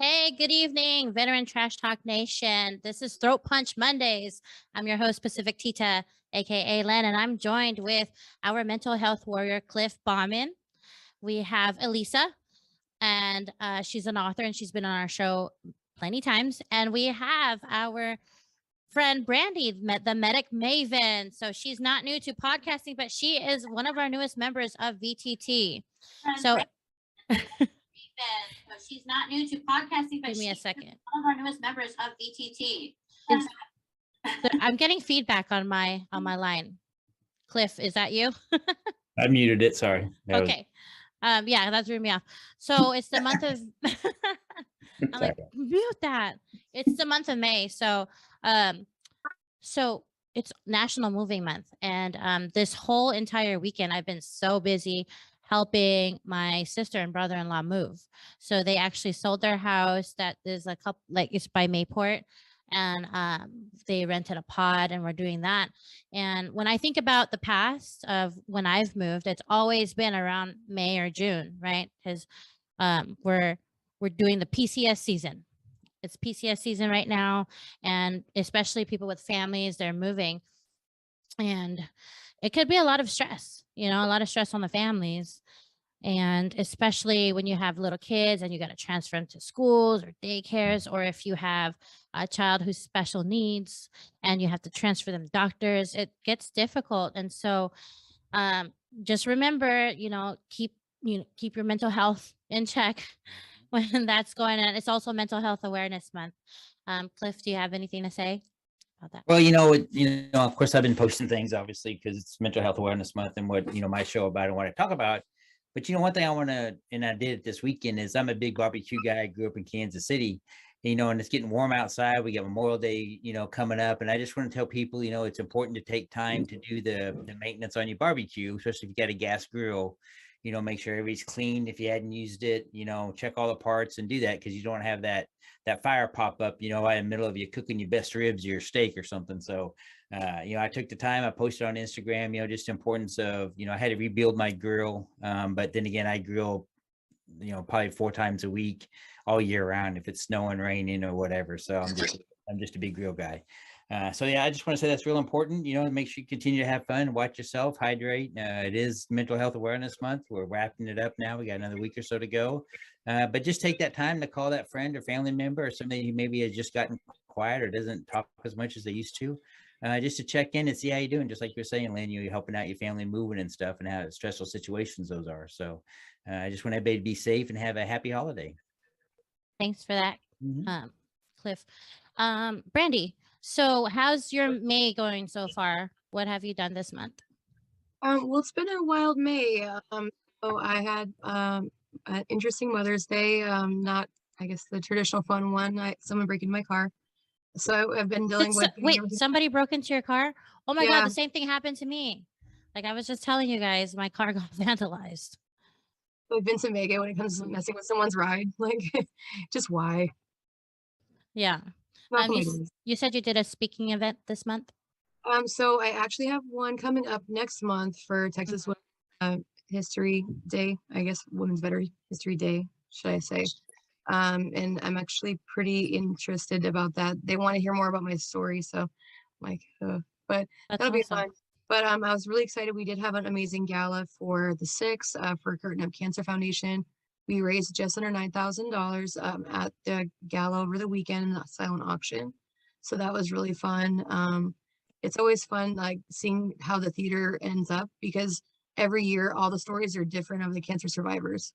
Hey, good evening, Veteran Trash Talk Nation. This is Throat Punch Mondays. I'm your host, Pacific Tita, aka Len, and I'm joined with our mental health warrior, Cliff Bauman. We have Elisa, and she's an author and she's been on our show plenty times. And we have our friend Brandy, the medic maven. So she's not new to podcasting, but she is one of our newest members of VTT. So she's not new to podcasting, but give me a second. One of our newest members of VTT. I'm getting feedback on my line. Cliff, is that you? I muted it. Sorry. Okay. Yeah, that threw me off. So it's the month of I'm like, mute that. It's the month of May. So it's National Moving Month. And this whole entire weekend I've been so busy helping my sister and brother-in-law move. So they actually sold their house that is a couple, like it's by Mayport, and they rented a pod and we're doing that. And when I think about the past of when I've moved, it's always been around May or June, right? Because we're doing the PCS season. It's PCS season right now, and especially people with families, they're moving, and it could be a lot of stress, a lot of stress on the families. And especially when you have little kids and you got to transfer them to schools or daycares, or if you have a child who's special needs and you have to transfer them to doctors, it gets difficult. And so just remember, keep your mental health in check when that's going on. It's also Mental Health Awareness Month. Cliff, do you have anything to say about that? Well, of course, I've been posting things, obviously, because it's Mental Health Awareness Month and what, my show about and what I talk about. But, one thing I want to, and I did it this weekend, is I'm a big barbecue guy. I grew up in Kansas City, and it's getting warm outside. We got Memorial Day, coming up. And I just want to tell people, it's important to take time to do the maintenance on your barbecue, especially if you got a gas grill. Make sure everything's clean. If you hadn't used it, check all the parts and do that, because you don't have that fire pop up, right in the middle of you cooking your best ribs or your steak or something. So, I took the time, I posted on Instagram, just the importance of, I had to rebuild my grill. But then again, I grill, probably 4 times a week all year round, if it's snowing, raining or whatever. So I'm just a big grill guy. So yeah, I just want to say that's real important, make sure you continue to have fun, watch yourself, hydrate. It is Mental Health Awareness Month. We're wrapping it up now. We got another week or so to go. But just take that time to call that friend or family member or somebody who maybe has just gotten quiet or doesn't talk as much as they used to, just to check in and see how you're doing. Just like you're saying, Lynn, you're helping out your family moving and stuff, and how stressful situations those are. So I just want everybody to be safe and have a happy holiday. Thanks for that, Cliff. Brandy, so how's your May going so far? What have you done this month? Well, it's been a wild May. So I had an interesting Mother's Day. Not, I guess, the traditional fun one. Someone breaking my car. So I've been dealing with. Wait, somebody broke into your car? Oh my God, the same thing happened to me. Like I was just telling you guys, my car got vandalized. I've been to Mega when it comes to messing with someone's ride. Like, just why? Yeah. You said you did a speaking event this month? So I actually have one coming up next month for Texas History Day, I guess, Women's Veteran History Day, should I say. And I'm actually pretty interested about that. They want to hear more about my story, so like, but that'll be fun. But I was really excited. We did have an amazing gala for the 6th for Curtain Up Cancer Foundation. We raised just under $9,000 at the gala over the weekend in the silent auction. So that was really fun. It's always fun, like seeing how the theater ends up, because every year all the stories are different of the cancer survivors.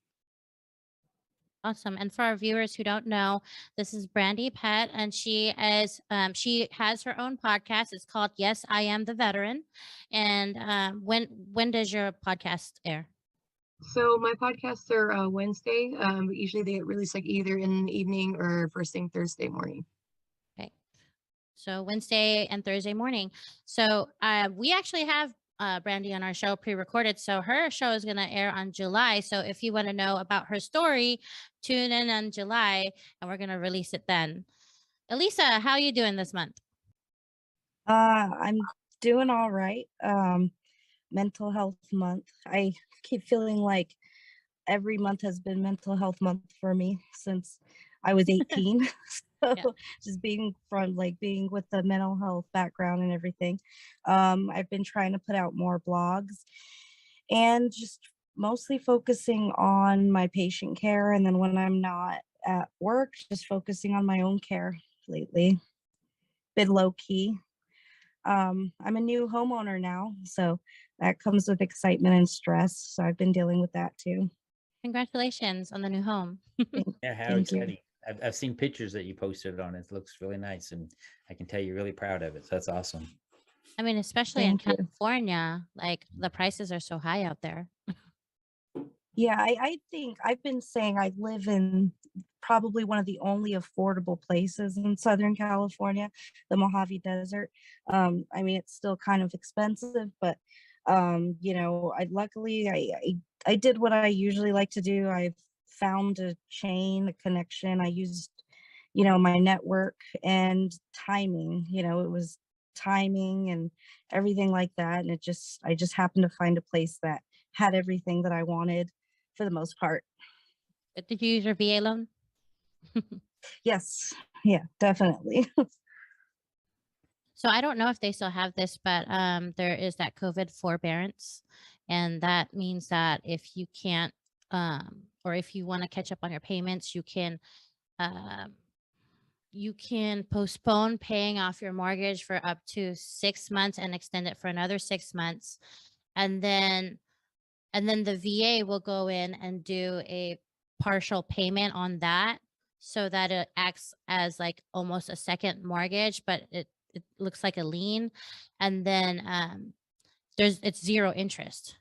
Awesome. And for our viewers who don't know, this is Brandy Pett, and she has her own podcast. It's called Yes, I Am the Veteran. And when does your podcast air? So my podcasts are Wednesday. But usually they get released like either in the evening or first thing Thursday morning. Okay. So Wednesday and Thursday morning. So we actually have Brandy on our show pre-recorded. So her show is going to air on July. So if you want to know about her story, tune in on July and we're going to release it then. Elisa, how are you doing this month? I'm doing all right. Mental Health Month. I keep feeling like every month has been Mental Health Month for me since I was 18. So Yeah. just being with the mental health background and everything. I've been trying to put out more blogs and just mostly focusing on my patient care. And then when I'm not at work, just focusing on my own care lately. Been low key. I'm a new homeowner now, so that comes with excitement and stress. So I've been dealing with that too. Congratulations on the new home. Yeah, how Thank you. exciting. I've seen pictures that you posted on it. It looks really nice, and I can tell you're really proud of it. So that's awesome. I mean, especially in Thank you. California, like the prices are so high out there. Yeah, I think I've been saying I live in probably one of the only affordable places in Southern California, the Mojave Desert. I mean, it's still kind of expensive, but I luckily I did what I usually like to do. I've found a chain, a connection. I used, my network and timing. It was timing and everything like that. And I just happened to find a place that had everything that I wanted for the most part. Did you use your VA loan? Yes. Yeah, definitely. So I don't know if they still have this, but there is that COVID forbearance, and that means that if you can't, or if you want to catch up on your payments, um, you can postpone paying off your mortgage for up to 6 months and extend it for another 6 months, and then the VA will go in and do a partial payment on that so that it acts as like almost a second mortgage, but it looks like a lien. And then it's zero interest.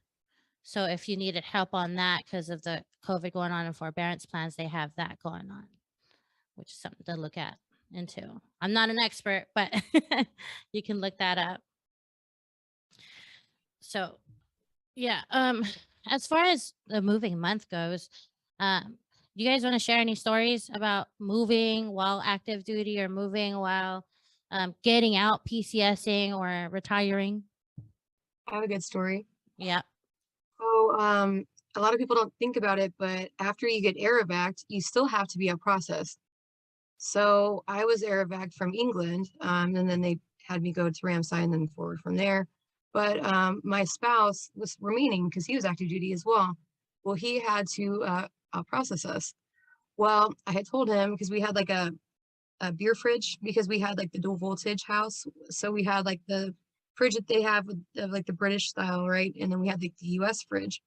So if you needed help on that because of the COVID going on and forbearance plans, they have that going on, which is something to look at into. I'm not an expert, but you can look that up. So yeah, as far as the moving month goes, you guys want to share any stories about moving while active duty or moving while getting out PCSing or retiring? I have a good story. Yeah. So, a lot of people don't think about it, but after you get air-evac, you still have to be on process. So I was air-evac from England, and then they had me go to Ramsey and then forward from there. But my spouse was remaining because he was active duty as well. Well, he had to process us. Well, I had told him because we had like a beer fridge because we had like the dual voltage house. So we had like the fridge that they have with like the British style, right? And then we had like the US fridge.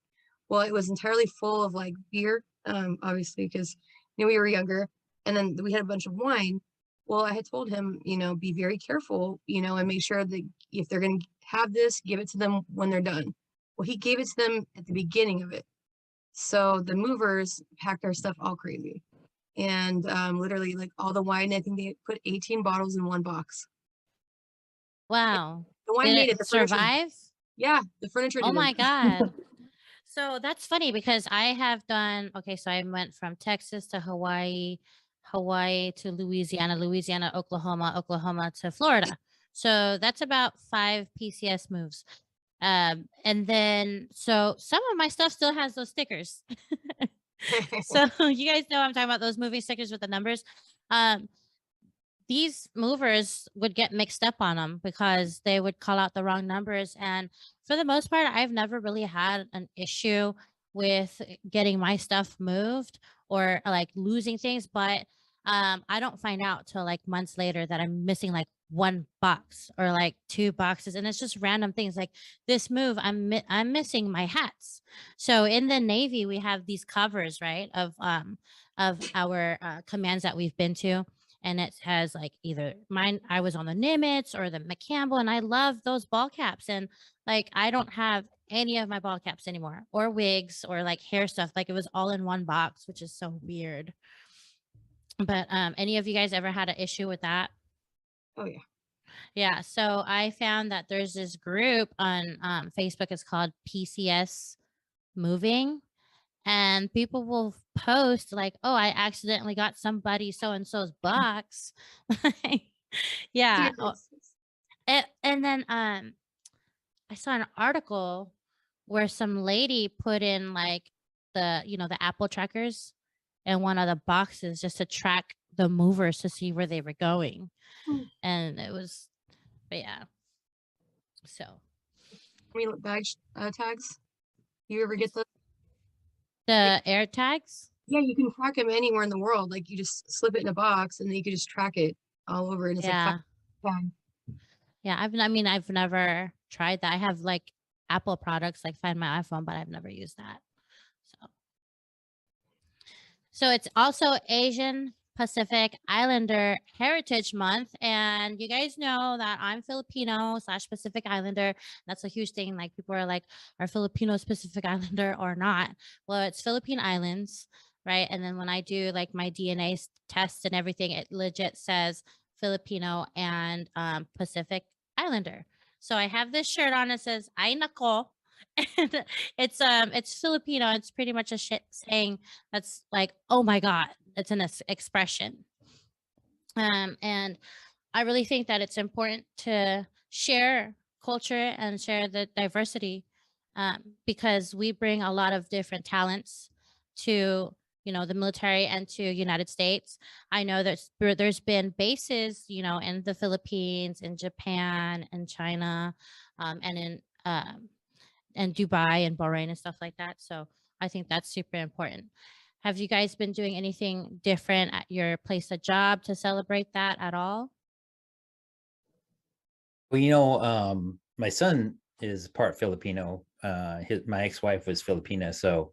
Well, it was entirely full of like beer, obviously, because we were younger. And then we had a bunch of wine. Well, I had told him, be very careful, and make sure that if they're going to have this, give it to them when they're done. Well, he gave it to them at the beginning of it. So the movers packed our stuff all crazy. And literally, like all the wine, I think they put 18 bottles in one box. Wow. The wine Did made it. it The furniture, survive? yeah, the furniture Oh did my it. God. So that's funny because I have done, okay, so I went from Texas to Hawaii, Hawaii to Louisiana, Louisiana, Oklahoma, Oklahoma to Florida. So that's about 5 PCS moves. And then, so some of my stuff still has those stickers. So you guys know I'm talking about those moving stickers with the numbers. These movers would get mixed up on them because they would call out the wrong numbers. And for the most part, I've never really had an issue with getting my stuff moved or like losing things. But I don't find out till like months later that I'm missing like one box or like 2 boxes. And it's just random things like this move. I'm missing my hats. So in the Navy, we have these covers, right, of our commands that we've been to, and it has like either mine, I was on the Nimitz or the McCampbell, and I love those ball caps. And like I don't have any of my ball caps anymore or wigs or like hair stuff. Like it was all in one box, which is so weird. But any of you guys ever had an issue with that? Oh yeah. Yeah. So I found that there's this group on Facebook. It's called PCS Moving. And people will post like, oh, I accidentally got somebody so and so's box. Yeah. And then I saw an article where some lady put in like the Apple trackers, in one of the boxes just to track the movers to see where they were going. And it was, but yeah. So Bag tags. You ever get those? the air tags. Yeah, you can track them anywhere in the world. Like you just slip it in a box and then you can just track it all over. And it's Yeah. like tag. Yeah. I've never tried that. I have like Apple products like Find My iPhone, but I've never used that. So it's also Asian Pacific Islander Heritage Month. And you guys know that I'm Filipino / Pacific Islander. That's a huge thing. Like people are like, are Filipinos Pacific Islander or not? Well, it's Philippine Islands, right? And then when I do like my DNA test and everything, it legit says Filipino and Pacific Islander. So I have this shirt on that says "Ay nako," and it's Filipino. It's pretty much a shit saying that's like, oh my God, it's an expression. And I really think that it's important to share culture and share the diversity, because we bring a lot of different talents to, you know, the military and to United States. I know there's been bases, you know, in the Philippines, in Japan, and China, and in Dubai and Bahrain and stuff like that. So I think that's super important. Have you guys been doing anything different at your place of job to celebrate that at all? Well, you know, my son is part Filipino. My ex-wife was Filipina, so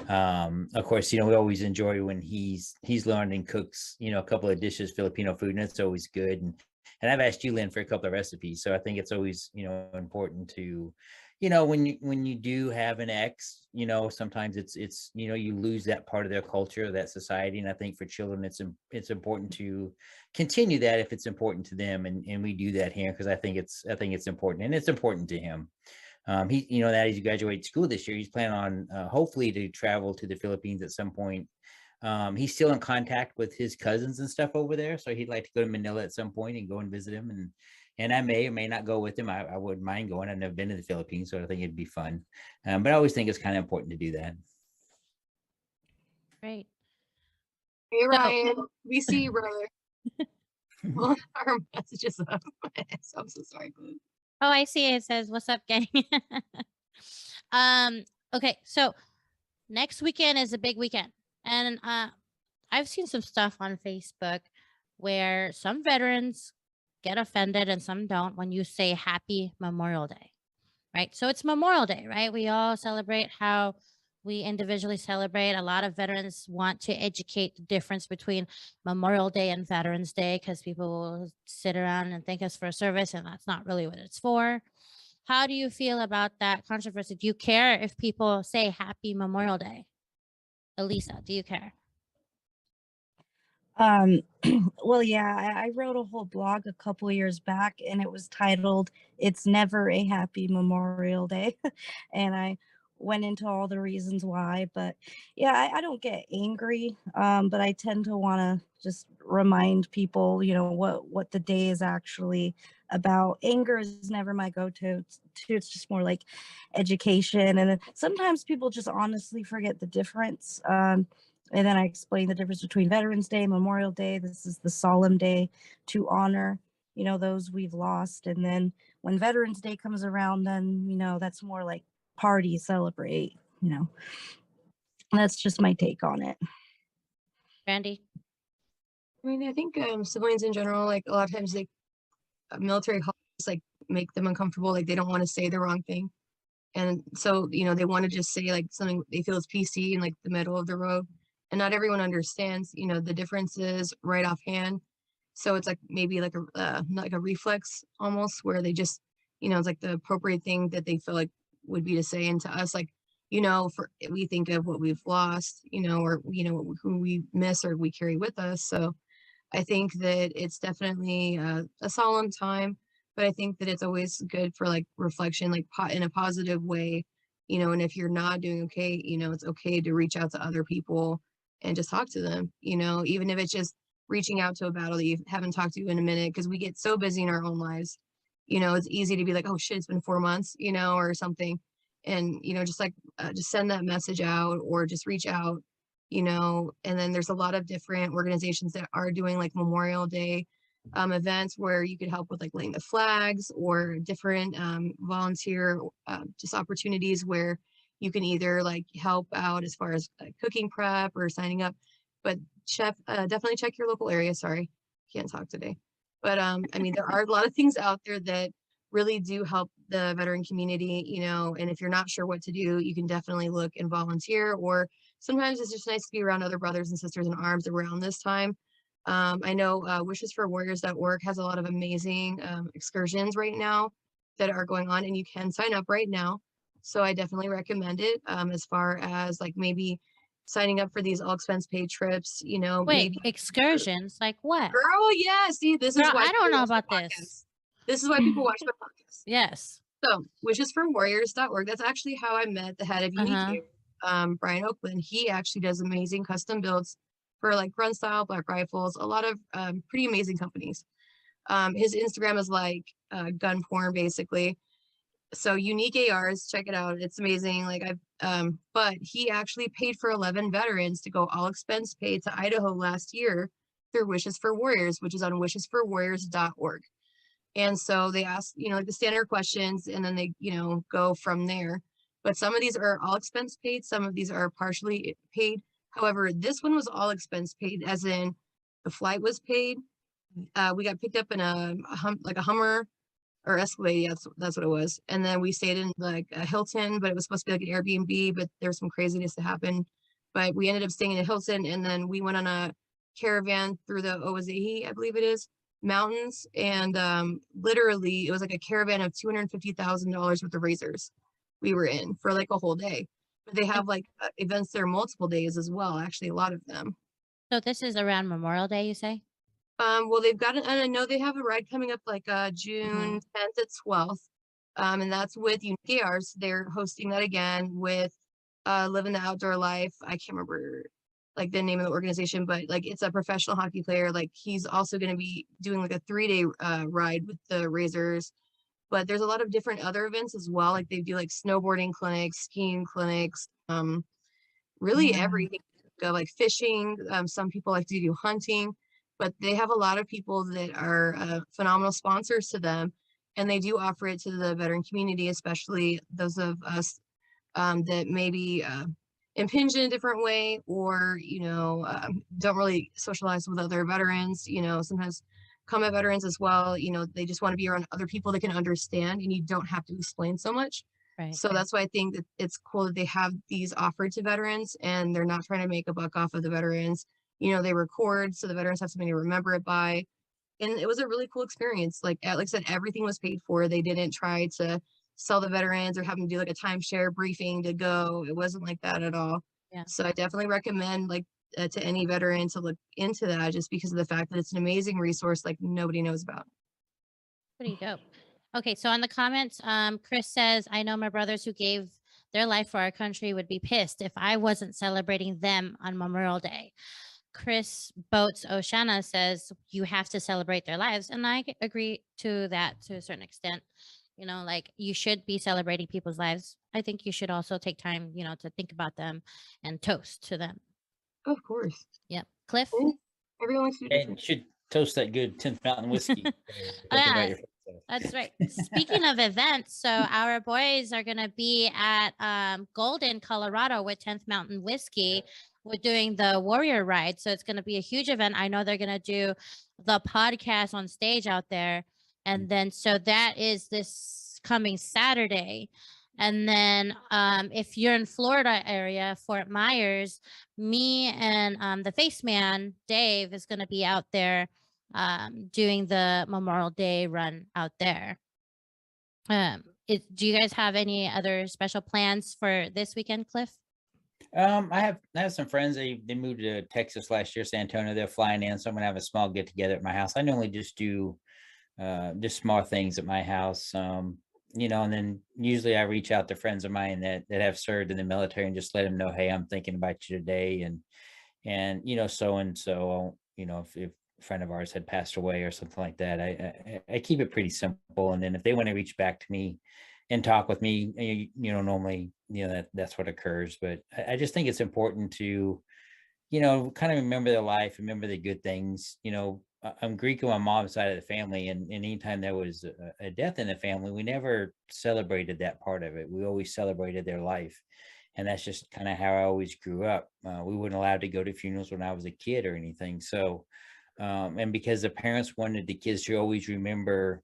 of course, you know, we always enjoy when he's learned and cooks, you know, a couple of dishes, Filipino food, and it's always good. And I've asked you, Lynn, for a couple of recipes, so I think it's always, you know, important to, you know, when you do have an ex, you know, sometimes it's you know, you lose that part of their culture, that society, and I think for children it's important to continue that if it's important to them, and we do that here because I think it's important, and it's important to him. He, you know, that as you graduate school this year, he's planning on hopefully to travel to the Philippines at some point. He's still in contact with his cousins and stuff over there, so he'd like to go to Manila at some point and go and visit him. And I may or may not go with him. I wouldn't mind going. I've never been to the Philippines, so I think it'd be fun. But I always think it's kind of important to do that. Great. Hey So- Ryan, we see you, brother. Well, our messages up. I'm so sorry, boo. Oh, I see. It says, "What's up, gang?" Okay, so next weekend is a big weekend, and I've seen some stuff on Facebook where some veterans get offended and some don't when you say Happy Memorial Day, right? So it's Memorial Day, right? We all celebrate how we individually celebrate. A lot of veterans want to educate the difference between Memorial Day and Veterans Day because people will sit around and thank us for a service, and that's not really what it's for. How do you feel about that controversy? Do you care if people say Happy Memorial Day? Elisa, do you care? Well, yeah, I wrote a whole blog a couple years back and it was titled "It's Never a Happy Memorial Day." And I went into all the reasons why. But yeah, I don't get angry, but I tend to want to just remind people, you know, what the day is actually about. Anger is never my go-to. It's just more like education. And then sometimes people just honestly forget the difference. And then I explain the difference between Veterans Day, Memorial Day. This is the solemn day to honor, you know, those we've lost. And then when Veterans Day comes around, then, you know, that's more like party, celebrate, you know. That's just my take on it. Randy? I mean, I think civilians in general, like a lot of times, like military holidays, like make them uncomfortable. Like they don't want to say the wrong thing, and so you know they want to just say like something they feel is PC and like the middle of the road. And not everyone understands, you know, the differences right offhand. So it's like maybe like a not like a reflex almost, where they just, you know, it's like the appropriate thing that they feel like would be to say. And to us, like, you know, for we think of what we've lost, you know, or you know who we miss or we carry with us. So I think that it's definitely a solemn time, but I think that it's always good for like reflection, like in a positive way, you know. And if you're not doing okay, you know, it's okay to reach out to other people and just talk to them, you know, even if it's just reaching out to a battle that you haven't talked to in a minute, because we get so busy in our own lives. You know, it's easy to be like, oh shit, it's been 4 months, you know, or something. And, you know, just like just send that message out or just reach out you know, and then there's a lot of different organizations that are doing like Memorial Day events where you could help with like laying the flags or different volunteer just opportunities where you can either like help out as far as cooking prep or signing up. But definitely check your local area. Sorry, can't talk today. But I mean, there are a lot of things out there that really do help the veteran community, you know, and if you're not sure what to do, you can definitely look and volunteer, or sometimes it's just nice to be around other brothers and sisters in arms around this time. I know wishesforwarriors.org has a lot of amazing excursions right now that are going on, and you can sign up right now. So I definitely recommend it as far as like maybe signing up for these all expense paid trips, you know, Wait, maybe excursions like what? girl, yeah, see, this is Girl, why I don't people know watch my about this. podcast. This is why people watch my podcast. Yes. So wishesforwarriors.org, that's actually how I met the head of Unique, Brian Oakland. He actually does amazing custom builds for like Run Style, Black Rifles, a lot of pretty amazing companies. His Instagram is like gun porn basically. So Unique ARs, check it out. It's amazing. Like but he actually paid for 11 veterans to go all expense paid to Idaho last year through Wishes for Warriors, which is on wishesforwarriors.org. And so they ask, you know, like the standard questions, and then they, you know, go from there. But some of these are all expense paid, some of these are partially paid. However, this one was all expense paid, as in the flight was paid. We got picked up in a Hummer or Escalade, yeah, that's what it was. And then we stayed in like a Hilton, but it was supposed to be like an Airbnb, but there was some craziness that happened. But we ended up staying in a Hilton, and then we went on a caravan through the Owazehi, I believe it is, mountains. And literally it was like a caravan of $250,000 worth of razors we were in for like a whole day. But they have like events there multiple days as well, actually a lot of them. So this is around Memorial Day, you say? Well, they've got and I know they have a ride coming up like June 10th at 12th. And that's with Unique ARs. They're hosting that again with Living the Outdoor Life. I can't remember like the name of the organization, but like it's a professional hockey player. Like he's also going to be doing like a 3-day ride with the Razors. But there's a lot of different other events as well. Like they do like snowboarding clinics, skiing clinics, really everything. Like fishing. Some people like to do hunting, but they have a lot of people that are phenomenal sponsors to them, and they do offer it to the veteran community, especially those of us that maybe impinge in a different way, or you know, don't really socialize with other veterans. You know, sometimes combat veterans as well, you know, they just want to be around other people that can understand, and you don't have to explain so much. Right. So that's why I think that it's cool that they have these offered to veterans, and they're not trying to make a buck off of the veterans. You know, they record so the veterans have something to remember it by. And it was a really cool experience. Like I said, everything was paid for. They didn't try to sell the veterans or have them do like a timeshare briefing to go. It wasn't like that at all. Yeah. So I definitely recommend like to any veteran to look into that, just because of the fact that it's an amazing resource like nobody knows about. Pretty dope. Okay, so on the comments, Chris says, I know my brothers who gave their life for our country would be pissed if I wasn't celebrating them on Memorial Day. Chris Boats Oshana says, you have to celebrate their lives. And I agree to that to a certain extent. You know, like you should be celebrating people's lives. I think you should also take time, you know, to think about them and toast to them. Of course. Yep. Cliff? Everyone likes to do And different. you should toast that good 10th Mountain whiskey. Thinking about your friends. That's right. Speaking of events, so our boys are going to be at Golden, Colorado with 10th Mountain Whiskey. We're doing the Warrior Ride. So it's going to be a huge event. I know they're going to do the podcast on stage out there. And then, so that is this coming Saturday. And then if you're in Florida area, Fort Myers, me and the Face Man, Dave, is going to be out there doing the Memorial Day run out there. Do you guys have any other special plans for this weekend, Cliff? I have some friends. They moved to Texas last year, San Antonio. They're flying in, so I'm gonna have a small get together at my house. I normally just do just small things at my house. You know, and then usually I reach out to friends of mine that have served in the military and just let them know, hey, I'm thinking about you today, and you know, so and so, you know, if a friend of ours had passed away or something like that, I keep it pretty simple. And then if they want to reach back to me and talk with me, you know, normally, you know, that's what occurs. But I just think it's important to kind of remember their life, remember the good things. I'm Greek on my mom's side of the family, and anytime there was a death in the family, we never celebrated that part of it. We always celebrated their life. And that's just kind of how I always grew up. We weren't allowed to go to funerals when I was a kid or anything. So, and because the parents wanted the kids to always remember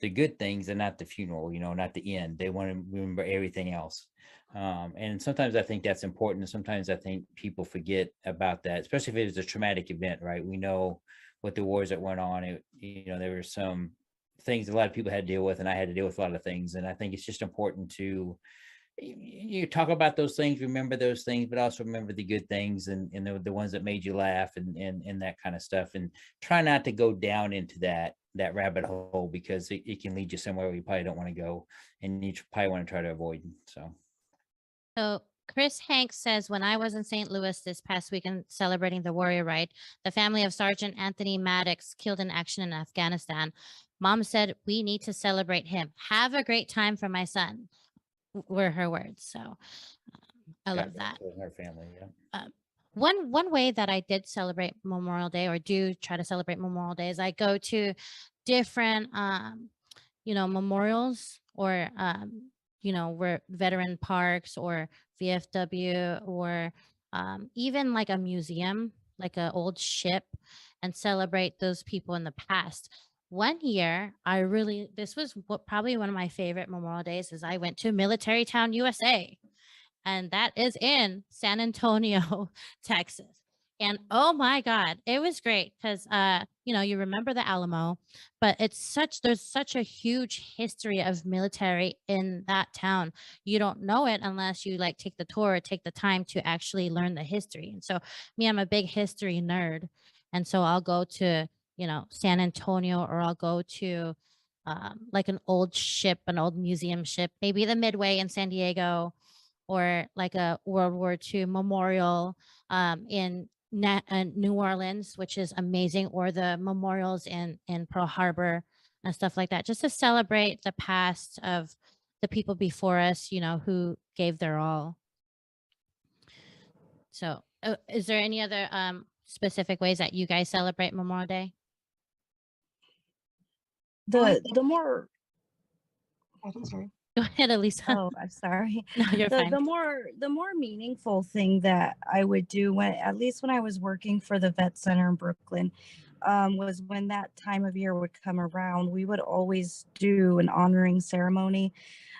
the good things and not the funeral, not the end. They want to remember everything else. And sometimes I think that's important. Sometimes I think people forget about that, especially if it was a traumatic event, right? We know what the wars that went on. There were some things a lot of people had to deal with, and I had to deal with a lot of things. And I think it's just important to you talk about those things, remember those things, but also remember the good things and the ones that made you laugh and that kind of stuff. And try not to go down into that rabbit hole, because it can lead you somewhere where you probably don't want to go, and you probably want to try to avoid. So Chris Hanks says, when I was in St. Louis this past weekend celebrating the Warrior Rite, the family of Sergeant Anthony Maddox killed in action in Afghanistan, Mom said, we need to celebrate him. Have a great time for my son, were her words. So I love that. Her family, yeah. One way that I did celebrate Memorial Day, or do try to celebrate Memorial Day, is I go to different memorials, or where veteran parks or VFW, or even like a museum, like an old ship, and celebrate those people in the past. One year, this was probably one of my favorite Memorial Days, is I went to Military Town, USA, and that is in San Antonio, Texas. And oh my God, it was great because you remember the Alamo, but there's such a huge history of military in that town. You don't know it unless you like take the tour or take the time to actually learn the history. And so I'm a big history nerd. And so I'll go to, San Antonio, or I'll go to like an old ship, an old museum ship, maybe the Midway in San Diego, or like a World War II memorial in New Orleans, which is amazing, or the memorials in Pearl Harbor and stuff like that, just to celebrate the past of the people before us, who gave their all. So, is there any other specific ways that you guys celebrate Memorial Day? The more I'm sorry. Go ahead, Elisa. Oh, I'm sorry. No, you're fine. The more meaningful thing that I would do, at least when I was working for the vet center in Brooklyn, was when that time of year would come around, we would always do an honoring ceremony,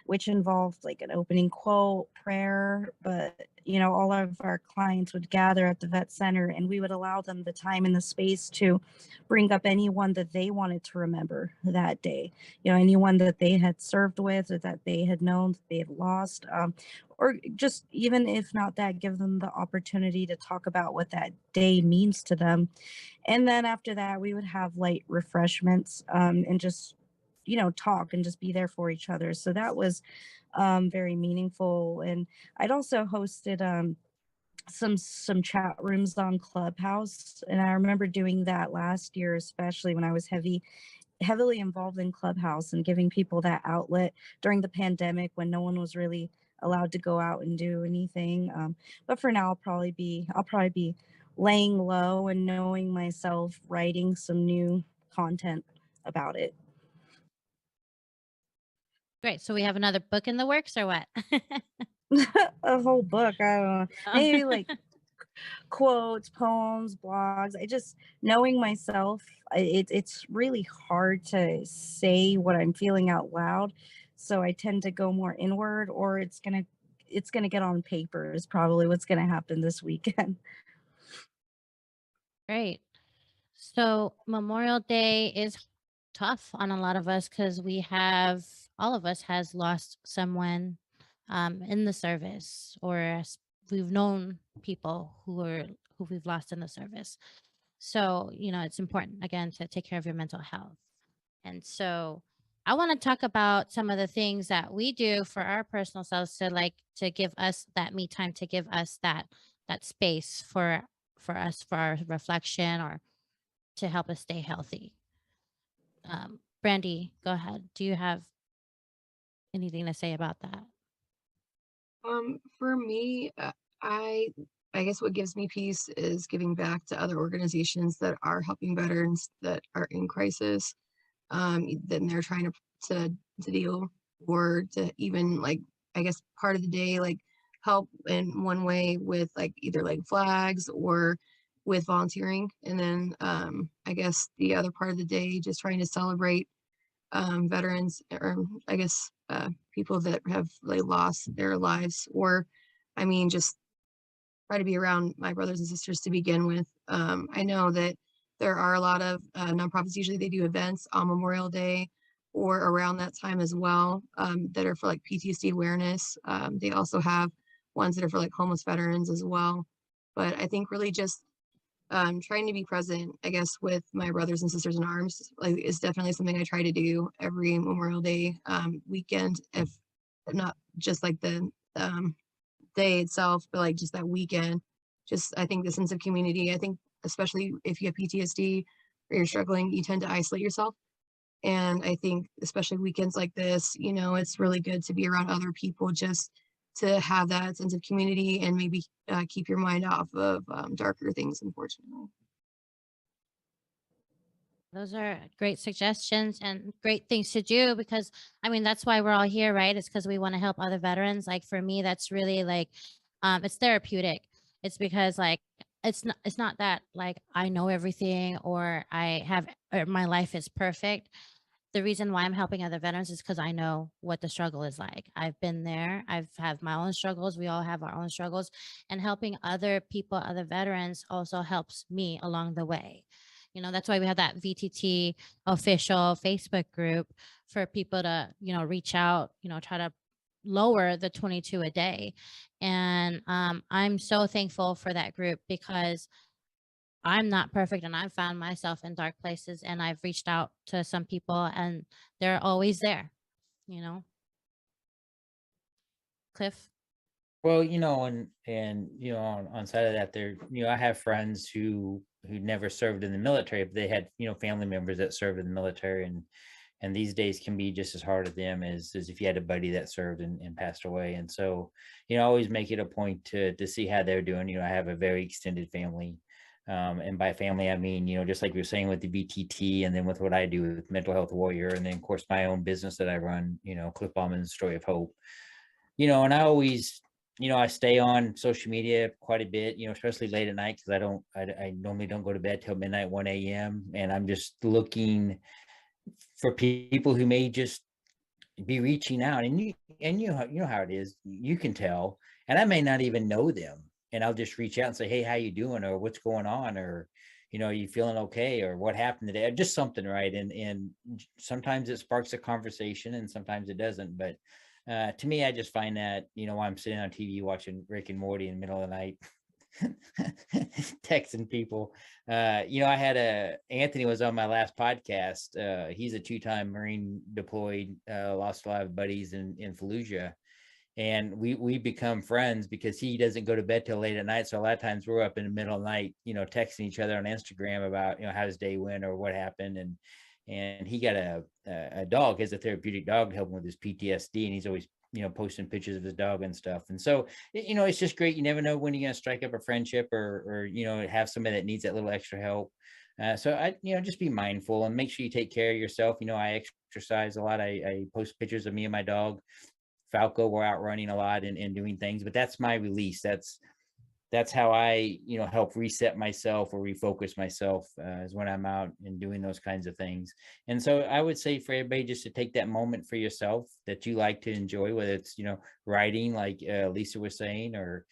which involved like an opening quote, prayer, but all of our clients would gather at the vet center, and we would allow them the time and the space to bring up anyone that they wanted to remember that day, anyone that they had served with, or that they had known, that they had lost, or just, even if not that, give them the opportunity to talk about what that day means to them. And then after that, we would have light refreshments, and just talk and just be there for each other. So that was very meaningful. And I'd also hosted some chat rooms on Clubhouse, and I remember doing that last year, especially when I was heavily involved in Clubhouse, and giving people that outlet during the pandemic when no one was really allowed to go out and do anything. But for now, I'll probably be laying low and knowing myself, writing some new content about it. Great. So we have another book in the works, or what? A whole book. I don't know. Maybe like quotes, poems, blogs. I just, knowing myself, it's really hard to say what I'm feeling out loud. So I tend to go more inward, or it's gonna get on paper is probably what's gonna happen this weekend. Great. So Memorial Day is tough on a lot of us because all of us has lost someone in the service, or we've known people who we've lost in the service. So, it's important, again, to take care of your mental health. And so I want to talk about some of the things that we do for our personal selves, to give us that me time, to give us that space for us, for our reflection, or to help us stay healthy. Brandy, go ahead. Do you have anything to say about that? For me, I I guess what gives me peace is giving back to other organizations that are helping veterans that are in crisis. Then they're trying to deal, or to even, like, I guess part of the day, like, help in one way with, like, either like flags or with volunteering. And then I guess the other part of the day just trying to celebrate veterans, or I guess people that have like lost their lives, or I mean just try to be around my brothers and sisters to begin with. I know that there are a lot of nonprofits, usually they do events on Memorial Day or around that time as well, that are for like PTSD awareness. They also have ones that are for like homeless veterans as well. But I think really just trying to be present, I guess, with my brothers and sisters in arms, like, is definitely something I try to do every Memorial Day weekend, if not just like the day itself, but like just that weekend. Just, I think the sense of community, I think especially if you have PTSD or you're struggling, you tend to isolate yourself. And I think especially weekends like this, it's really good to be around other people, just to have that sense of community and maybe keep your mind off of darker things, unfortunately. Those are great suggestions and great things to do, because I mean that's why we're all here, right? It's because we want to help other veterans. Like for me, that's really like it's therapeutic. It's because like it's not that like I know everything or I have or my life is perfect. The reason why I'm helping other veterans is because I know what the struggle is like. I've been there. I've had my own struggles. We all have our own struggles, and helping other people, other veterans also helps me along the way. That's why we have that VTT official Facebook group for people to, reach out, try to lower the 22 a day. And I'm so thankful for that group because I'm not perfect and I've found myself in dark places and I've reached out to some people and they're always there, you know. Cliff. Well, and on side of that, there, I have friends who never served in the military, but they had, family members that served in the military, and these days can be just as hard on them as if you had a buddy that served and passed away. And so, I always make it a point to see how they're doing. I have a very extended family. And by family, I mean, just like you're saying with the BTT, and then with what I do with Mental Health Warrior, and then of course my own business that I run, Cliff Bauman's Story of Hope. And I always, I stay on social media quite a bit, especially late at night, because I normally don't go to bed till midnight, 1 a.m. And I'm just looking for people who may just be reaching out, and you know how it is. You can tell, and I may not even know them, and I'll just reach out and say, "Hey, how you doing?" or "What's going on?" or "Are you feeling okay?" or "What happened today?" or just something, right? And sometimes it sparks a conversation, and sometimes it doesn't. But to me, I just find that while I'm sitting on TV watching Rick and Morty in the middle of the night, texting people. I had Anthony was on my last podcast. He's a 2-time Marine deployed, lost a lot of buddies in Fallujah. And we become friends because he doesn't go to bed till late at night. So a lot of times we're up in the middle of the night, texting each other on Instagram about, how his day went or what happened. And he got a dog, has a therapeutic dog to help him with his PTSD. And he's always, posting pictures of his dog and stuff. And so, it's just great. You never know when you're going to strike up a friendship or, have somebody that needs that little extra help. So I, just be mindful and make sure you take care of yourself. I exercise a lot. I post pictures of me and my dog Falco. We're out running a lot and doing things, but that's my release. That's how I, help reset myself or refocus myself, is when I'm out and doing those kinds of things. And so I would say for everybody just to take that moment for yourself that you like to enjoy, whether it's, writing like Lisa was saying, or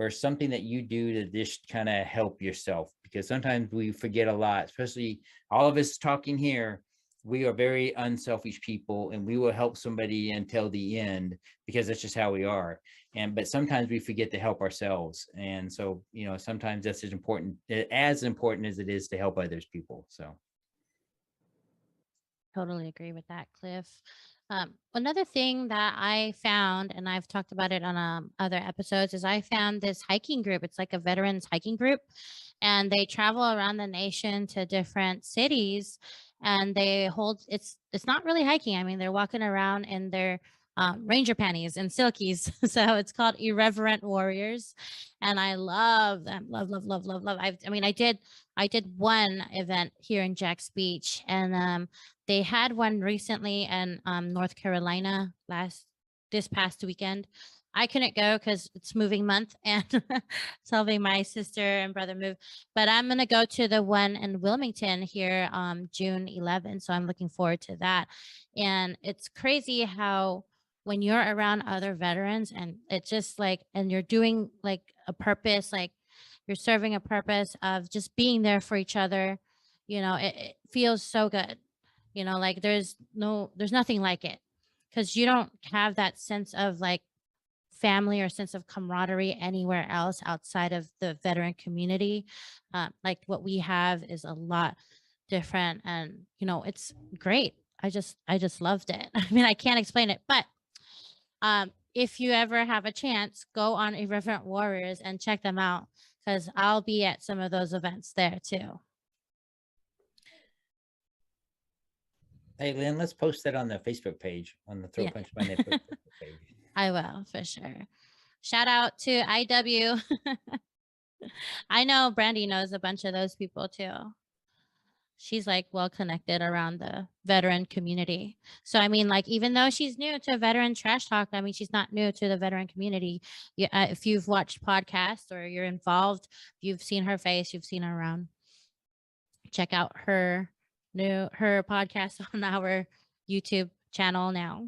something that you do to just kind of help yourself, because sometimes we forget a lot, especially all of us talking here. We are very unselfish people and we will help somebody until the end because that's just how we are. But sometimes we forget to help ourselves. And so, sometimes that's as important as it is to help others people. So. Totally agree with that, Cliff. Another thing that I found, and I've talked about it on other episodes, is I found this hiking group. It's like a veterans hiking group, and they travel around the nation to different cities, and they hold. It's not really hiking. I mean, they're walking around in their ranger panties and silkies. So it's called Irreverent Warriors, and I love them. Love, love, love, love, love. I mean, I did one event here in Jax Beach, and they had one recently in North Carolina this past weekend. I couldn't go because it's moving month and it's helping my sister and brother move. But I'm gonna go to the one in Wilmington here June 11th. So I'm looking forward to that. And it's crazy how when you're around other veterans and it's just like, and you're doing like a purpose, like you're serving a purpose of just being there for each other, it feels so good. Like there's nothing like it, because you don't have that sense of like family or sense of camaraderie anywhere else outside of the veteran community. Like what we have is a lot different, and it's great. I just loved it. I mean, I can't explain it, but if you ever have a chance, go on Irreverent Warriors and check them out, because I'll be at some of those events there too. Hey, Lynn, let's post that on the Facebook page, on the Throw Yeah. Punch by Nick Facebook page. I will, for sure. Shout out to IW. I know Brandy knows a bunch of those people too. She's like well connected around the veteran community. So I mean, like, even though she's new to Veteran Trash Talk, I mean, she's not new to the veteran community. If you've watched podcasts or you're involved, you've seen her face, you've seen her around. Check out her podcast on our YouTube channel now.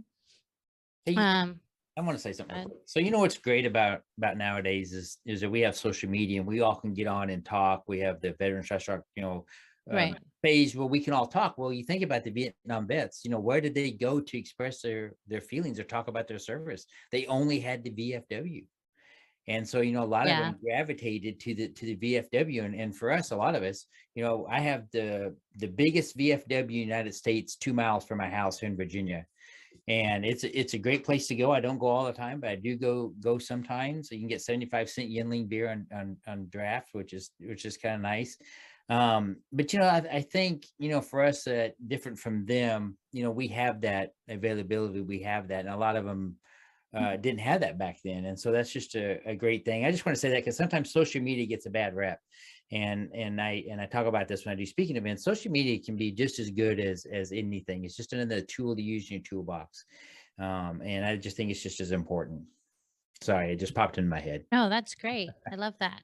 Hey, I want to say something real quick. So what's great about nowadays is that we have social media and we all can get on and talk. We have the Veteran Trash Talk, Right. page where we can all talk. Well, you think about the Vietnam vets, where did they go to express their feelings or talk about their service? They only had the VFW. And so, a lot of them gravitated to the VFW. And for us, a lot of us, I have the biggest VFW United States 2 miles from my house in Virginia. And it's a great place to go. I don't go all the time, but I do go sometimes. So you can get 75-cent Yuengling beer on draft, which is kind of nice. But I think for us, different from them, we have that availability. We have that, and a lot of them didn't have that back then. And so that's just a great thing. I just want to say that because sometimes social media gets a bad rep. And I talk about this when I do speaking events. Social media can be just as good as anything. It's just another tool to use in your toolbox. And I just think it's just as important. Sorry, it just popped in my head. No, that's great. I love that.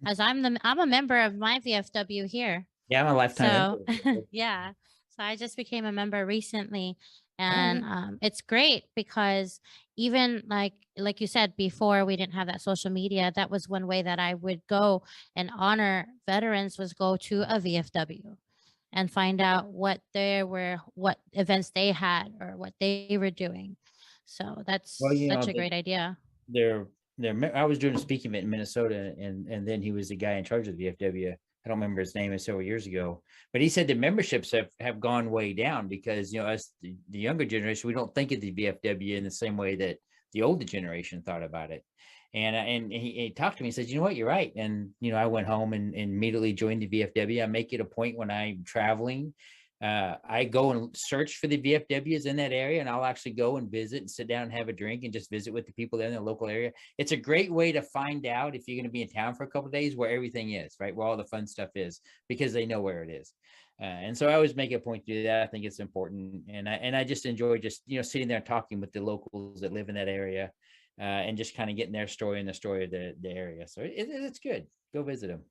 As I'm a member of my VFW here. Yeah, I'm a lifetime member. Yeah. So I just became a member recently. And it's great because even like you said before, we didn't have that social media. That was one way that I would go and honor veterans, was go to a VFW and find out what events they had or what they were doing. So that's such a great idea. I was doing a speaking event in Minnesota, and then he was the guy in charge of the VFW. I don't remember his name, it's several years ago, but he said the memberships have gone way down because, us, the younger generation, we don't think of the VFW in the same way that the older generation thought about it. And he talked to me and said, you know what, you're right. And, I went home and immediately joined the VFW. I make it a point when I'm traveling, I go and search for the VFWs in that area, and I'll actually go and visit and sit down and have a drink and just visit with the people there in the local area. It's a great way to find out if you're going to be in town for a couple of days where everything is, right? Where all the fun stuff is, because they know where it is. And so I always make a point to do that. I think it's important. And I just enjoy just, sitting there and talking with the locals that live in that area, and just kind of getting their story and the story of the area. So it's good. Go visit them.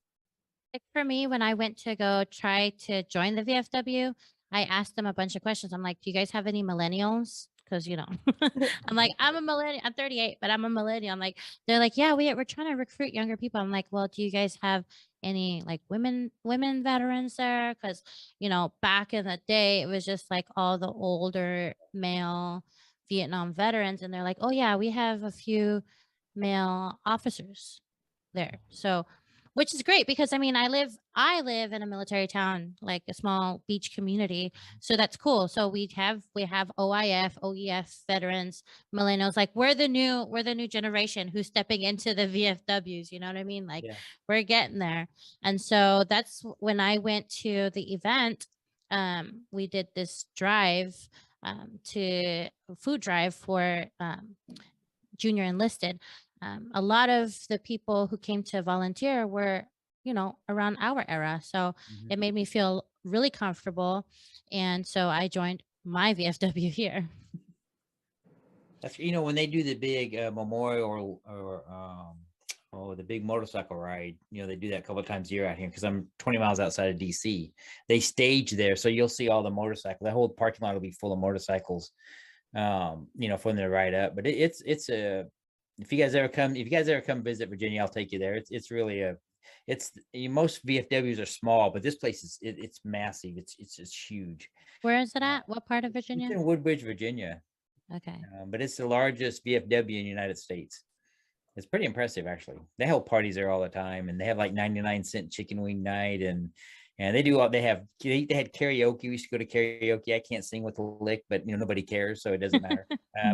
Like for me, when I went to go try to join the VFW, I asked them a bunch of questions. I'm like, do you guys have any millennials? Because, I'm like, I'm a millennial. I'm 38, but I'm a millennial. I'm like, they're like, yeah, we're trying to recruit younger people. I'm like, well, do you guys have any like women veterans there? Because, back in the day, it was just like all the older male Vietnam veterans. And they're like, oh, yeah, we have a few male officers there. So, which is great because I mean, I live in a military town, like a small beach community. So that's cool. So we have OIF, OEF veterans, millennials, like we're the new generation who's stepping into the VFWs. You know what I mean? Like we're getting there. And so that's when I went to the event. We did this drive to food drive for junior enlisted. A lot of the people who came to volunteer were, around our era. So Mhm. it made me feel really comfortable. And so I joined my VFW here. That's, when they do the big memorial or the big motorcycle ride, they do that a couple of times a year out here because I'm 20 miles outside of DC. They stage there, so you'll see all the motorcycles. The whole parking lot will be full of motorcycles, for them to ride up. But it's a if you guys ever come visit Virginia, I'll take you there. It's really most VFWs are small, but this place it's massive. It's just huge. Where is it at? What part of It's Virginia? in Woodbridge, Virginia. Okay. But it's the largest VFW in the United States. It's pretty impressive, actually. They hold parties there all the time, and they have like 99-cent chicken wing night, and they had karaoke. We used to go to karaoke. I can't sing with a lick, but nobody cares, so it doesn't matter.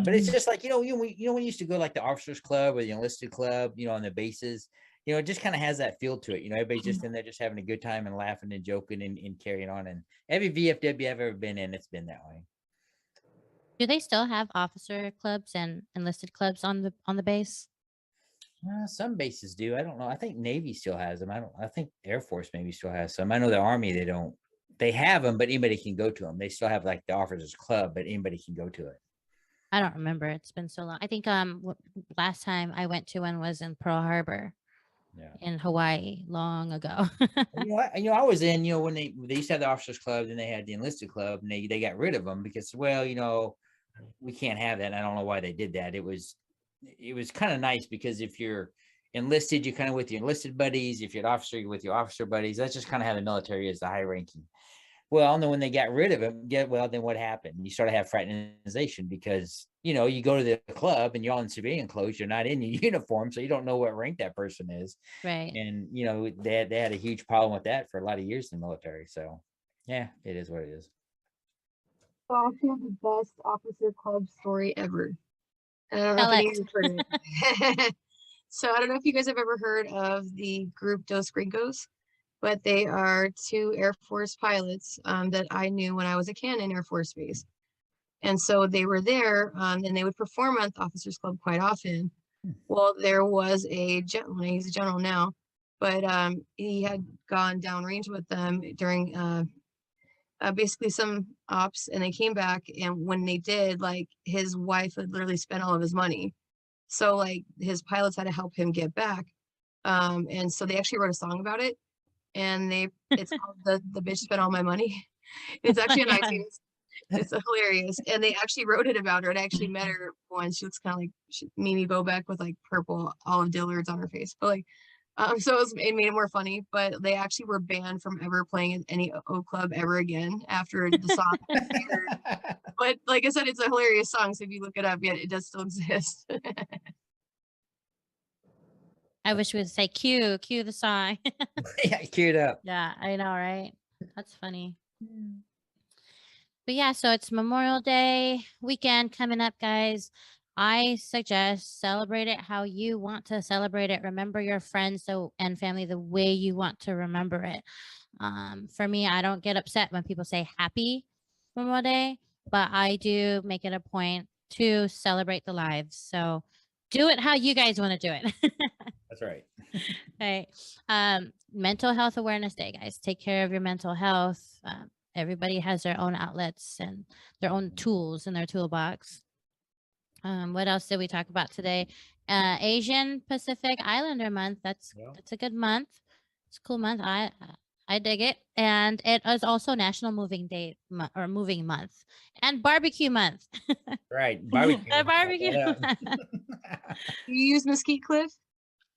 But it's just like when you used to go like the officers club or the enlisted club, on the bases. It just kind of has that feel to it. Everybody's just in there, just having a good time and laughing and joking and carrying on. And every VFW I've ever been in, it's been that way. Do they still have officer clubs and enlisted clubs on the base? Some bases do. I don't know. I think Navy still has them. I think Air Force maybe still has some. I know the Army, they don't. They have them, but anybody can go to them. They still have like the officers club, but anybody can go to it. I don't remember. It's been so long. I think last time I went to one was in Pearl Harbor. Yeah. In Hawaii long ago. I was in, when they used to have the officers club, and they had the enlisted club, and they got rid of them because, we can't have that. And I don't know why they did that. It was kind of nice because if you're enlisted, you're kind of with your enlisted buddies. If you're an officer, you're with your officer buddies. That's just kind of how the military is, the high ranking. Well, and then when they got rid of them, then what happened? You started to have fraternization because, you go to the club and you're all in civilian clothes. You're not in your uniform, so you don't know what rank that person is. Right. And, they had a huge problem with that for a lot of years in the military. So, yeah, it is what it is. So I actually have the best officer club story ever. And I don't know Tell if any of it. you have heard it. So I don't know if you guys have ever heard of the group Dos Gringos, but they are two Air Force pilots that I knew when I was a Cannon Air Force Base. And so they were there and they would perform at the Officers Club quite often. Well, there was a gentleman, he's a general now, but he had gone downrange with them during basically some ops, and they came back, and when they did, like, his wife had literally spent all of his money. So like his pilots had to help him get back. And so they actually wrote a song about it, and it's called the bitch spent all my money. It's actually on Yeah. iTunes. It's hilarious. And they actually wrote it about her. I actually met her once. She looks kind of like Mimi Bobek with like purple olive dillards on her face. But like, so it made it more funny. But they actually were banned from ever playing at any O club ever again after the song. But like I said, it's a hilarious song. So if you look it up, yeah, it does still exist. I wish we would say cue the song. Yeah, queued up. Yeah, I know, right? That's funny. But yeah, so it's Memorial Day weekend coming up, guys. I suggest celebrate it how you want to celebrate it. Remember your friends and family the way you want to remember it. For me, I don't get upset when people say happy Memorial Day, but I do make it a point to celebrate the lives. So do it how you guys want to do it. That's right. Right. Mental Health Awareness Day, guys. Take care of your mental health. Everybody has their own outlets and their own tools in their toolbox. What else did we talk about today? Asian Pacific Islander Month. That's a good month. It's a cool month. I dig it. And it is also National Moving Day or Moving Month and Barbecue Month. Right. Barbecue. Barbecue. You use Mesquite Cliff?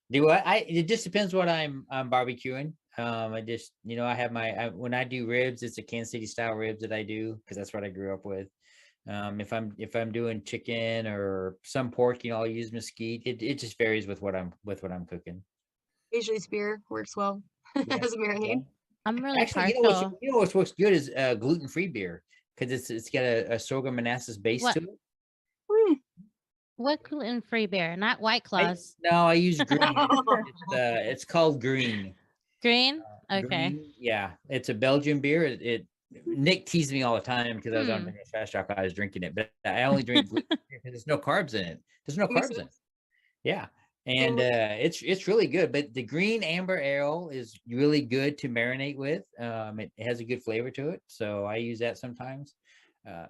Do what? It just depends what I'm barbecuing. I just, I have when I do ribs, it's a Kansas City style ribs that I do because that's what I grew up with. If I'm doing chicken or some pork, I'll use mesquite. It just varies with what I'm cooking. Usually spear works well as a marinade. I'm really Actually, partial. what works good is gluten-free beer because it's got a sorghum molasses base to it. What gluten-free beer? Not White Claws. I use green. It's called green. Green? Okay. Green, yeah, it's a Belgian beer. Nick teased me all the time because I was on Trash Talk. I was drinking it, but I only drink gluten because there's no carbs in it. There's no carbs in it. Yeah. And it's really good. But the green amber ale is really good to marinate with. It has a good flavor to it. So I use that sometimes.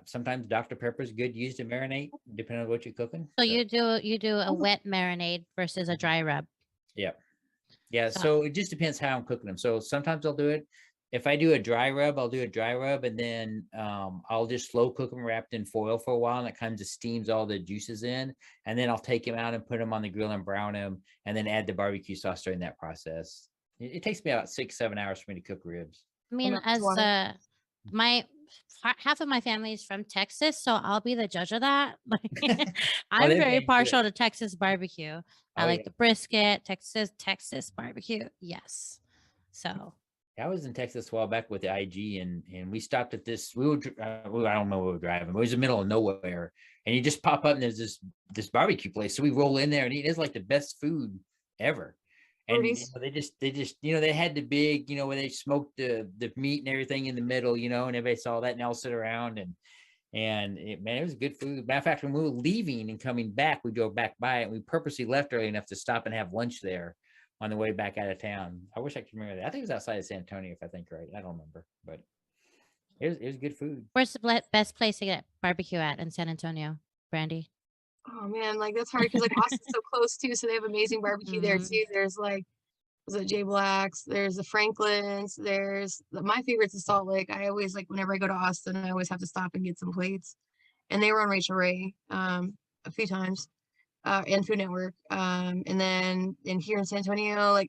Sometimes Dr. Pepper is good used to marinate, depending on what you're cooking. So you do a wet marinade versus a dry rub. Yeah. Yeah. So it just depends how I'm cooking them. So sometimes I'll do it. If I do a dry rub, I'll do a dry rub, and then I'll just slow cook them wrapped in foil for a while, and it kind of steams all the juices in. And then I'll take them out and put them on the grill and brown them, and then add the barbecue sauce during that process. It takes me about 6-7 hours for me to cook ribs. I mean, as my half of my family is from Texas, so I'll be the judge of that. I'm very partial to Texas barbecue. I like the brisket, Texas barbecue. Yes. So I was in Texas a while back with the IG, and we stopped at this. I don't know where we were driving, but it was in the middle of nowhere, and you just pop up and there's this barbecue place. So we roll in there and eat. It's like the best food ever. And they just they had the big, where they smoked the meat and everything in the middle, and everybody saw that and all sit around and it was good food. Matter of fact, when we were leaving and coming back, we drove back by it, and we purposely left early enough to stop and have lunch there on the way back out of town. I wish I could remember that. I think it was outside of San Antonio, if I think right. I don't remember, but it was good food. Where's the best place to get barbecue at in San Antonio, Brandy? Oh man, that's hard because Austin's so close too, so they have amazing barbecue there too. There's was it J Black's? There's the Franklin's. There's my favorite's the Salt Lake. I always whenever I go to Austin, I always have to stop and get some plates. And they were on Rachel Ray a few times. And Food Network. And then here in San Antonio,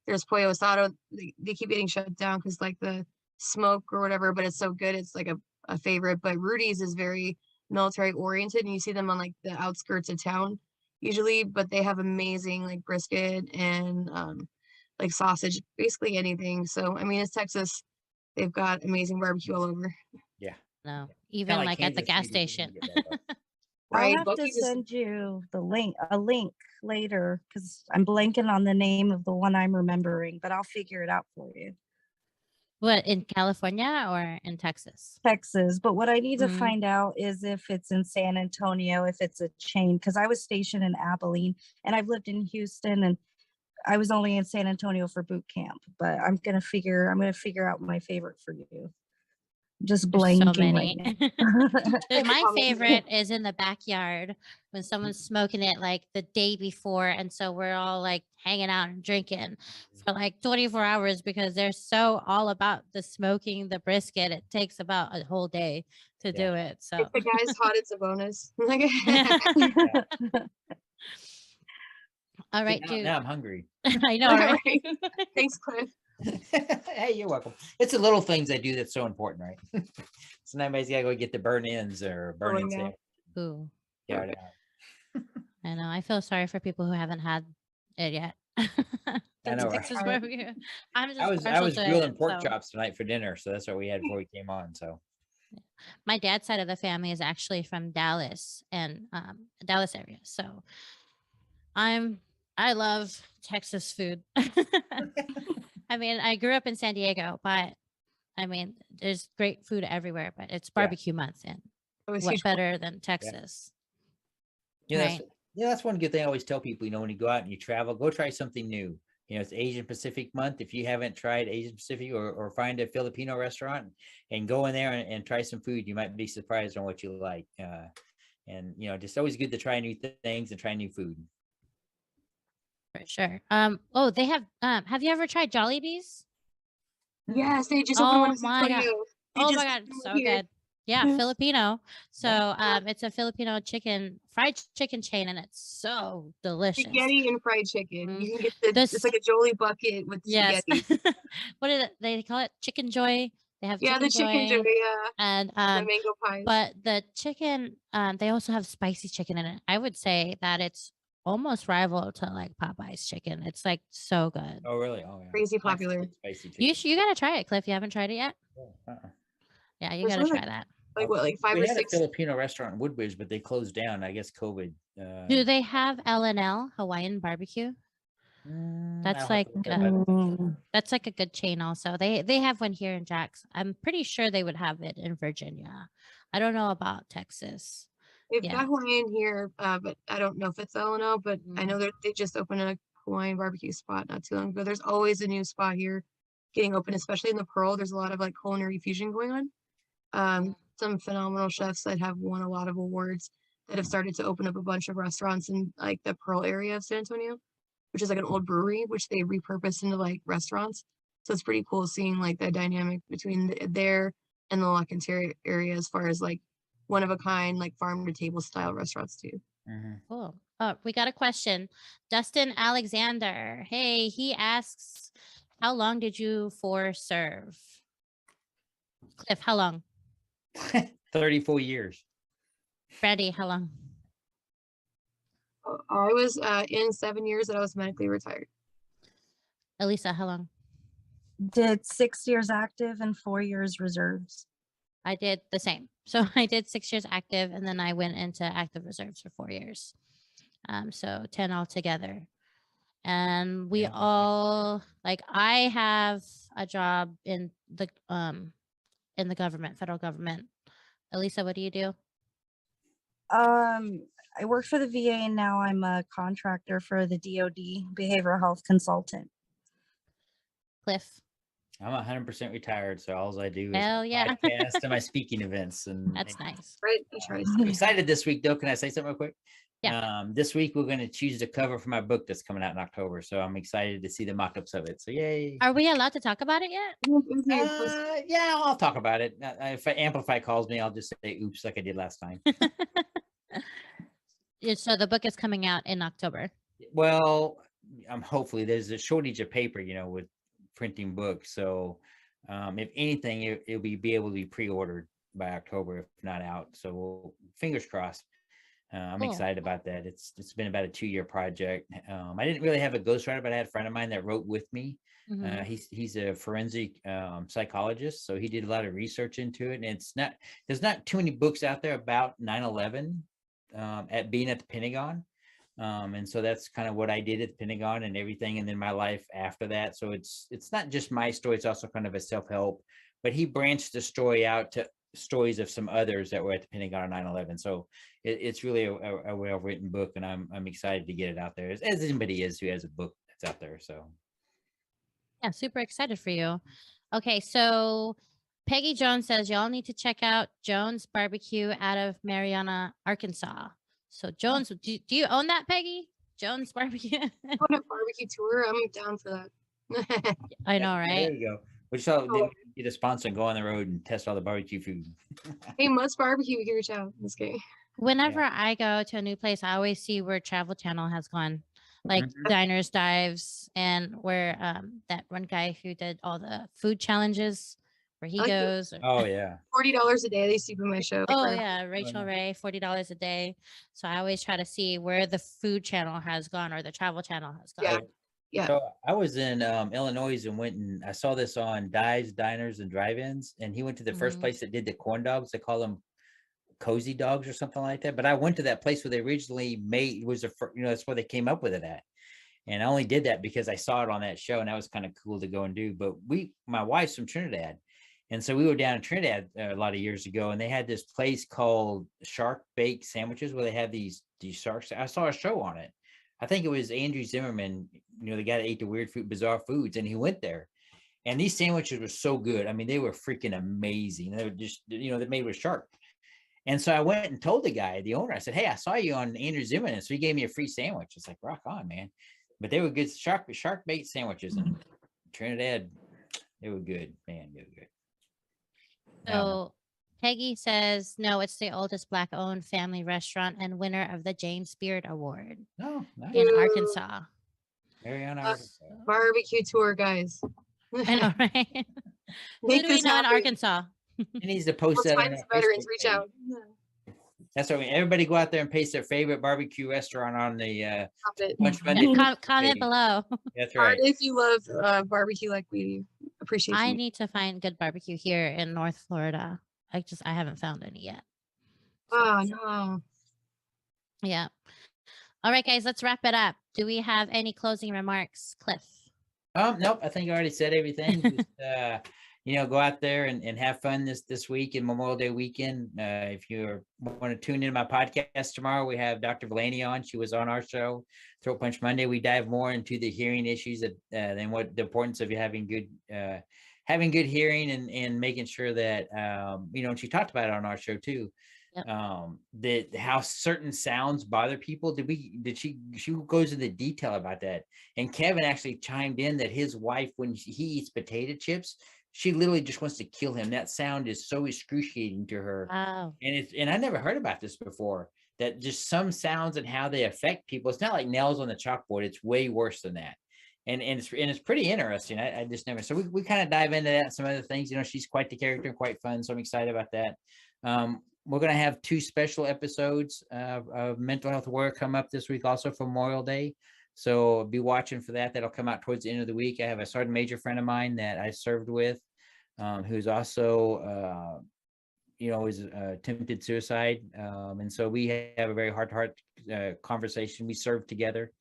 there's Pollo Asado. They keep getting shut down because the smoke or whatever, but it's so good. It's a favorite. But Rudy's is very military oriented, and you see them on the outskirts of town usually, but they have amazing brisket and sausage, basically anything. So I mean, it's Texas. They've got amazing barbecue all over. Yeah. No, even at the gas station. Right. I'll have to send you a link later because I'm blanking on the name of the one I'm remembering, but I'll figure it out for you. What, in California or in Texas? Texas. But what I need to find out is if it's in San Antonio, if it's a chain, because I was stationed in Abilene and I've lived in Houston, and I was only in San Antonio for boot camp. But I'm gonna figure out my favorite for you. Just blanking. So many. Right my favorite is in the backyard when someone's smoking it the day before, and so we're all hanging out and drinking for 24 hours because they're so all about the smoking the brisket. It takes about a whole day to do it. So if the guy's hot, it's a bonus. All right, now I'm hungry. I know, right? Thanks, Cliff. Hey, you're welcome. It's the little things I do that's so important, right? Sometimes you gotta go get the burn ins or burn ins. Ooh. Yeah. I know. I feel sorry for people who haven't had it yet. I know. Right? I was grilling pork chops tonight for dinner, so that's what we had before we came on. So my dad's side of the family is actually from Dallas and Dallas area. So I love Texas food. I mean, I grew up in San Diego, but I mean, there's great food everywhere, but it's barbecue month, and what better than Texas? That's one good thing I always tell people, when you go out and you travel, go try something new. It's Asian Pacific month. If you haven't tried Asian Pacific or find a Filipino restaurant and go in there and try some food, you might be surprised on what you like. And, just always good to try new things and try new food. For sure. They have you ever tried Jollibee's? Yes, they just opened one. My God. Oh my God, so good. Yeah, Filipino. So it's a Filipino fried chicken chain, and it's so delicious. Spaghetti and fried chicken. You can get it's like a Jolie bucket with spaghetti. What is it? They call it Chicken Joy. They have chicken joy, and the mango pies. But the chicken, they also have spicy chicken in it. I would say that it's almost rival to Popeye's chicken. It's so good. Oh really? Oh yeah. Crazy popular. Spicy chicken. You gotta try it, Cliff. You haven't tried it yet? Yeah, you gotta try that. 5 we or 6? We had a Filipino restaurant in Woodbridge, but they closed down. I guess COVID. Do they have L&L Hawaiian barbecue? That's I'll have like to look that up. that's like a good chain also. They have one here in Jax. I'm pretty sure they would have it in Virginia. I don't know about Texas. They've Yeah. got Hawaiian here, but I don't know if it's L&O, but I know Mm. that they just opened a Hawaiian barbecue spot not too long ago. There's always a new spot here getting open, especially in the Pearl. There's a lot of like culinary fusion going on. Some phenomenal chefs that have won a lot of awards that have started to open up a bunch of restaurants in like the Pearl area of San Antonio, which is like an old brewery, which they repurposed into like restaurants. So it's pretty cool seeing like that dynamic between there and the La Cantera area as far as like one of a kind, like farm to table style restaurants too. Mhm. Cool. Oh, we got a question. Dustin Alexander. Hey, he asks, how long did you for serve? Cliff, how long? 34 years. Brandy, how long? I was in 7 years that I was medically retired. Elisa, how long? Did 6 years active and 4 years reserves. I did the same. So I did 6 years active and then I went into active reserves for 4 years. So 10 altogether. And we Yeah. all like I have a job in the government, federal government. Elisa, what do you do? I work for the VA and now I'm a contractor for the DoD, behavioral health consultant. Cliff. I'm 100% retired, so all I do is Hell yeah. podcast and my speaking events. And That's nice. Right? I try to I'm excited this week, though. Can I say something real quick? Yeah. This week we're going to choose the cover for my book that's coming out in October, so I'm excited to see the mock-ups of it. So yay! Are we allowed to talk about it yet? Yeah, I'll talk about it. If Amplify calls me, I'll just say "oops" like I did last time. Yeah, so the book is coming out in October. Well, hopefully there's a shortage of paper, with printing books. So if anything, it'll be able to be pre-ordered by October, if not out. So fingers crossed. I'm Cool. excited about that. It's been about a 2-year project. I didn't really have a ghostwriter, but I had a friend of mine that wrote with me. Mhm. He's a forensic psychologist, so he did a lot of research into it. And there's not too many books out there about 9/11 at being at the Pentagon. And so that's kind of what I did at the Pentagon and everything, and then my life after that. So it's not just my story; it's also kind of a self-help. But he branched the story out to stories of some others that were at the Pentagon on 9/11. So it's really a well-written book, and I'm excited to get it out there, as anybody is who has a book that's out there. So Yeah, super excited for you. Okay, so Peggy Jones says y'all need to check out Jones Barbecue out of Mariana, Arkansas. So Jones, do you own that, Peggy? Jones Barbecue? On a barbecue tour, I'm down for that. I know, there right? you go. We shall get a sponsor and go on the road and test all the barbecue food. Hey, Must Barbecue, we can reach out. This game. Whenever I go to a new place, I always see where Travel Channel has gone, like Mhm. Diners, Dives, and where that one guy who did all the food challenges, where he I like the- goes. Oh yeah. $40 a day. They sleep in my show. Oh for- yeah, Rachel no. Ray, $40 a day. So I always try to see where the Food Channel has gone or the Travel Channel has gone. Yeah. Yeah. So I was in Illinois and went and I saw this on Dives, Diners, and Drive-ins, and he went to the first Mhm. place that did the corn dogs. They call them cozy dogs or something like that. But I went to that place where they originally made that's where they came up with it at. And I only did that because I saw it on that show, and that was kind of cool to go and do. But my wife's from Trinidad, and so we were down in Trinidad a lot of years ago, and they had this place called Shark Bake Sandwiches where they have these sharks. I saw a show on it. I think it was Andrew Zimmerman, the guy that ate the weird food, bizarre foods, and he went there. And these sandwiches were so good. I mean, they were freaking amazing. They were just, they're made with shark. And so I went and told the guy, the owner, I said, "Hey, I saw you on Andrew Zimmerman." So he gave me a free sandwich. It's like, rock on, man. But they were good shark bait sandwiches in Trinidad. They were good, man. They were good. So Peggy says, no, it's the oldest Black-owned family restaurant and winner of the James Beard Award No, nice. in Ooh. Arkansas. Mariana, Uh, Arkansas. Barbecue tour, guys. I know, right? Who Make do we this know in happen. Arkansas? He needs to post Let's that on find our some veterans. Facebook Reach page. out. That's what everybody go out there and paste their favorite barbecue restaurant on the Stop it. Lunch Monday. Comment page. below. That's Hard right. if you love barbecue like we appreciate. I you. need to find good barbecue here in North Florida. I haven't found any yet. Oh no. Yeah. All right, guys, let's wrap it up. Do we have any closing remarks, Cliff? Nope. I think I already said everything. Just, go out there and have fun this week in Memorial Day weekend. If you want to tune in my podcast tomorrow, we have Dr. Vlaney on. She was on our show, Throat Punch Monday. We dive more into the hearing issues and what the importance of having good hearing and making sure that and she talked about it on our show too. Yep. That how certain sounds bother people. She goes into detail about that. And Kevin actually chimed in that his wife, when he eats potato chips, she literally just wants to kill him. That sound is so excruciating to her. Wow. And I never heard about this before, that just some sounds and how they affect people. It's not like nails on the chalkboard. It's way worse than that. And it's pretty interesting. I just never, so we kind of dive into that and some other things. She's quite the character and quite fun. So I'm excited about that. We're going to have 2 special episodes of Mental Health Warrior come up this week, also for Memorial Day. So be watching for that. That'll come out towards the end of the week. I have a sergeant major friend of mine that I served with, who's also, was attempted suicide. And so we have a very heart-to-heart conversation. We served together.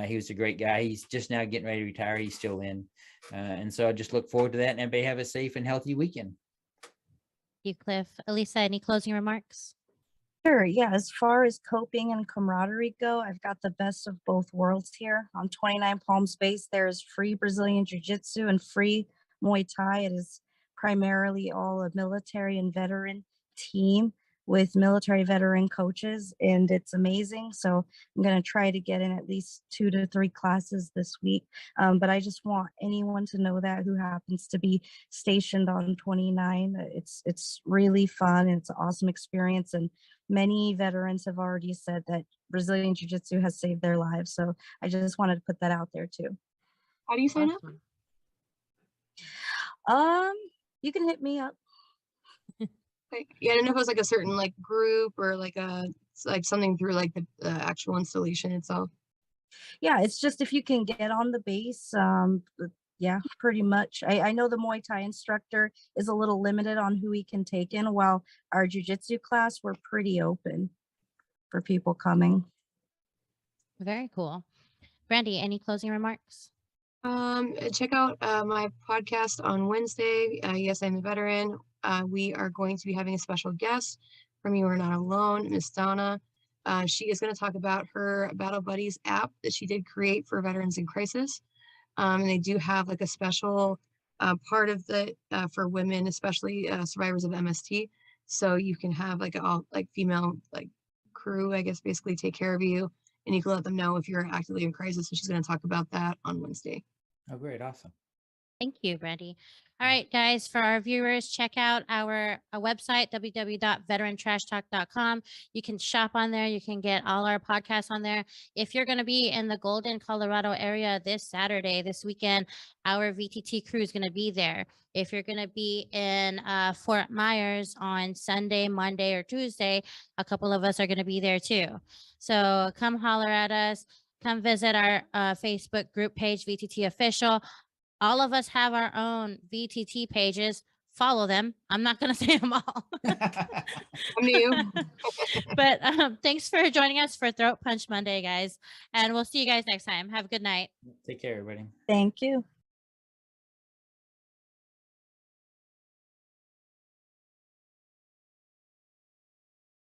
He was a great guy. He's just now getting ready to retire. He's still in. And so I just look forward to that, and everybody have a safe and healthy weekend. You, Cliff. Elisa, any closing remarks? Sure. Yeah. As far as coping and camaraderie go, I've got the best of both worlds here. On 29 Palms Base, there is free Brazilian Jiu-Jitsu and free Muay Thai. It is primarily all a military and veteran team with military veteran coaches, and it's amazing. So I'm going to try to get in at least 2 to 3 classes this week. But I just want anyone to know that who happens to be stationed on 29. It's really fun. It's an awesome experience. And many veterans have already said that Brazilian Jiu-Jitsu has saved their lives. So I just wanted to put that out there too. How do you sign up? You can hit me up. Yeah, I didn't know if it was like a certain like group or like something through like the actual installation itself. Yeah, it's just if you can get on the base. Yeah, pretty much. I know the Muay Thai instructor is a little limited on who he can take in, while our jiu-jitsu class, we're pretty open for people coming. Very cool. Brandy, any closing remarks? Check out my podcast on Wednesday. Yes, I'm a veteran. We are going to be having a special guest from You Are Not Alone, Miss Donna. She is going to talk about her Battle Buddies app that she did create for veterans in crisis. And they do have like a special part of the for women, especially survivors of MST. So you can have like all like female like crew, I guess, basically take care of you, and you can let them know if you're actively in crisis. So she's going to talk about that on Wednesday. Oh, great. Awesome. Thank you, Brandy. All right, guys, for our viewers, check out our website, www.VeteranTrashTalk.com. You can shop on there. You can get all our podcasts on there. If you're going to be in the Golden, Colorado area this Saturday, this weekend, our VTT crew is going to be there. If you're going to be in Fort Myers on Sunday, Monday, or Tuesday, a couple of us are going to be there too. So come holler at us. Come visit our Facebook group page, VTT Official. All of us have our own VTT pages. Follow them. I'm not going to say them all. I'm new. But thanks for joining us for Throat Punch Monday, guys. And we'll see you guys next time. Have a good night. Take care, everybody. Thank you.